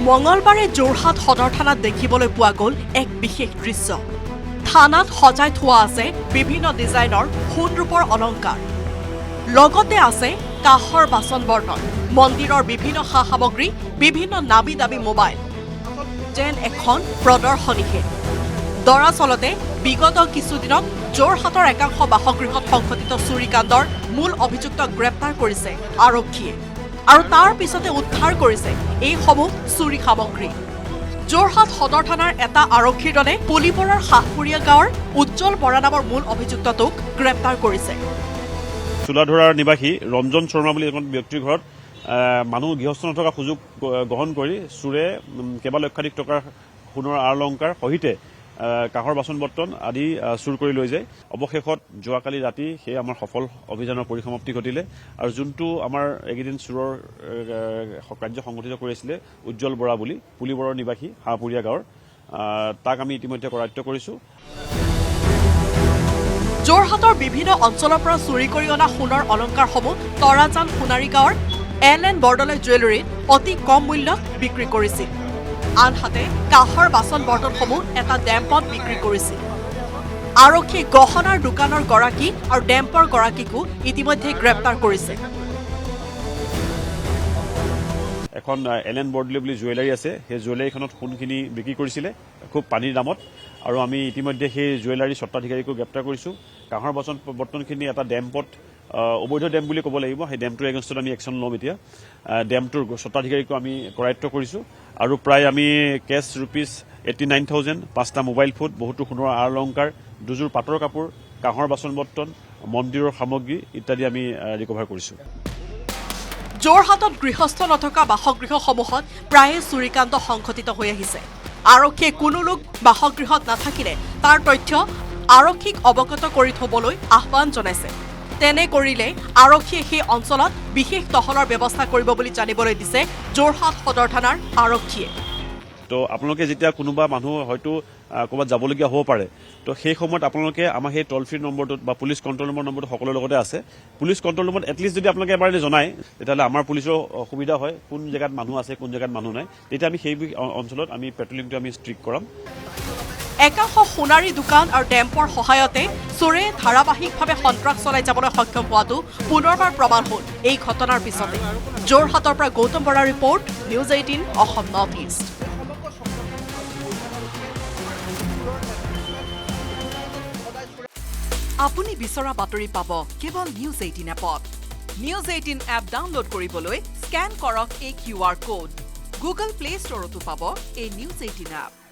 মঙলবাৰে যোৰহাট সদৰ থানাত দেখিবলৈ পোৱা গ'ল এক বিশেষ দৃশ্য। থানাত সজাই থোৱা আছে বিভিন্ন ডিজাইনৰ সোণ ৰূপৰ অলংকাৰ, লগতে আছে কাঁহৰ বাচন বৰ্তন, মন্দিৰৰ বিভিন্ন সা সামগ্ৰী, বিভিন্ন নামী দামী মোবাইল, যেন এখন প্ৰদৰ্শনীহে। দৰাচলতে বিগত কিছুদিনত যোৰহাটৰ একাংশ বাসগৃহত সংঘটিত চুৰিকাণ্ডৰ মূল অভিযুক্তক গ্ৰেপ্তাৰ কৰিছে আৰক্ষীয়ে, আৰু তাৰ পিছতে উদ্ধাৰ কৰিছে এইসমূহ চুৰি সামগ্ৰী। যোৰহাট সদৰ থানাৰ এটা আৰক্ষীৰ দলে পুলিবৰৰ শাহপুৰীয়া গাঁৱৰ উজ্জ্বল বৰা নামৰ মূল অভিযুক্তটোক গ্ৰেপ্তাৰ কৰিছে। চোলাধৰাৰ নিবাসী ৰঞ্জন শৰ্মা বুলি এজন ব্যক্তিৰ ঘৰত মানুহ গৃহস্থ নথকা সুযোগ গ্ৰহণ কৰি চোৰে কেইবা লক্ষাধিক টকাৰ সোণৰ আৰ অলংকাৰ সহিতে কাঁহৰ বাচন বৰ্তন আদি চুৰ কৰি লৈ যায়। অৱশেষত যোৱাকালি ৰাতি সেই আমাৰ সফল অভিযানৰ পৰিসমাপ্তি ঘটিলে, আৰু যোনটো আমাৰ এইকেইদিন চোৰৰ কাৰ্য সংঘটিত কৰিছিলে উজ্জ্বল বৰা বুলি পুলিবৰৰ নিবাসী হাঁহপুৰীয়া গাঁৱৰ, তাক আমি ইতিমধ্যে কৰায়ত্ব কৰিছোঁ। যোৰহাটৰ বিভিন্ন অঞ্চলৰ পৰা চুৰি কৰি অনা সোণৰ অলংকাৰসমূহ তৰাজান সোণাৰী গাঁৱৰ LN বৰদলৈ জুৱেলাৰীত অতি কম মূল্যত বিক্ৰী কৰিছিল। আনহাতে কাঁহৰ বাচন বৰ্তনসমূহ এটা ডেম্পত বিক্ৰী কৰিছিল। আৰক্ষীয়ে গহনাৰ দোকানৰ গৰাকী আৰু ডেম্পৰ গৰাকীকো ইতিমধ্যে গ্ৰেপ্তাৰ কৰিছে। এখন LN বৰদলৈ বুলি জুৱেলাৰী আছে, সেই জুৱেলাৰীখনত সোণখিনি বিক্ৰী কৰিছিলে খুব পানীৰ দামত, আৰু আমি ইতিমধ্যে সেই জুৱেলাৰী স্বত্বাধিকাৰীকো গ্ৰেপ্তাৰ কৰিছোঁ। কাঁহৰ বাচন বৰ্তনখিনি এটা ডেম্পত অবৈধ ডেম্প বুলি ক'ব লাগিব, সেই ডেম্পটোৰ এগেইনষ্টত আমি একশ্যন ল'ম। এতিয়া ডেম্পটোৰ স্বত্বাধিকাৰীকো আমি কৰায়ত্ব কৰিছোঁ, আৰু প্ৰায় আমি কেছ ৰুপিজ 89,000, 5টা মোবাইল ফোন, বহুতো সোণৰ আৰ অলংকাৰ, দুযোৰ পাটৰ কাপোৰ, কাঁহৰ বাচন বৰ্তন, মন্দিৰৰ সামগ্ৰী ইত্যাদি আমি ৰিকভাৰ কৰিছোঁ। যোৰহাটত গৃহস্থ নথকা বাসগৃহসমূহত প্ৰায়ে চুৰিকাণ্ড সংঘটিত হৈ আহিছে। আৰক্ষীয়ে কোনো লোক বাসগৃহত নাথাকিলে তাৰ তথ্য আৰক্ষীক অৱগত কৰি থবলৈ আহ্বান জনাইছে। তেনে কৰিলে আৰক্ষীয়ে সেই অঞ্চলত বিশেষ টহলৰ ব্যৱস্থা কৰিব বুলি জানিবলৈ দিছে যোৰহাট সদৰ থানাৰ আৰক্ষীয়ে। তো আপোনালোকে যেতিয়া কোনোবা মানুহ হয়তো ক'ৰবাত যাবলগীয়া হ'ব পাৰে, তো সেই সময়ত আপোনালোকে আমাৰ সেই টল ফ্ৰী নম্বৰটোত বা পুলিচ কণ্ট্ৰল নম্বৰটো সকলোৰে লগতে আছে। পুলিচ কণ্ট্ৰল নম্বৰত এটলিষ্ট যদি আপোনালোকে এবাৰ জনায়, তেতিয়াহ'লে আমাৰ পুলিচৰ সুবিধা হয়, কোন জেগাত মানুহ আছে কোন জেগাত মানুহ নাই, তেতিয়া আমি সেই অঞ্চলত আমি পেট্ৰলিংটো আমি ষ্ট্ৰিক্ট কৰাম। একাংশ সোণাৰী দোকান আৰু ডেম্পৰ সহায়তে চোৰে ধাৰাবাহিকভাৱে সন্ত্ৰাস চলাই যাবলৈ সক্ষম হোৱাটো পুনৰবাৰ প্ৰমাণ হ'ল এই ঘটনাৰ পিছতে। যোৰহাটৰ পৰা গৌতম বৰাৰ report, news 18 Assam north east. আপুনি বিচৰা বাতৰি পাব কেৱল নিউজ 18 এপত। নিউজ 18 এপ ডাউনলোড কৰিবলৈ স্কেন কৰক এই QR কোড। গুগল প্লে ষ্টৰতো পাব এই নিউজ 18 এপ।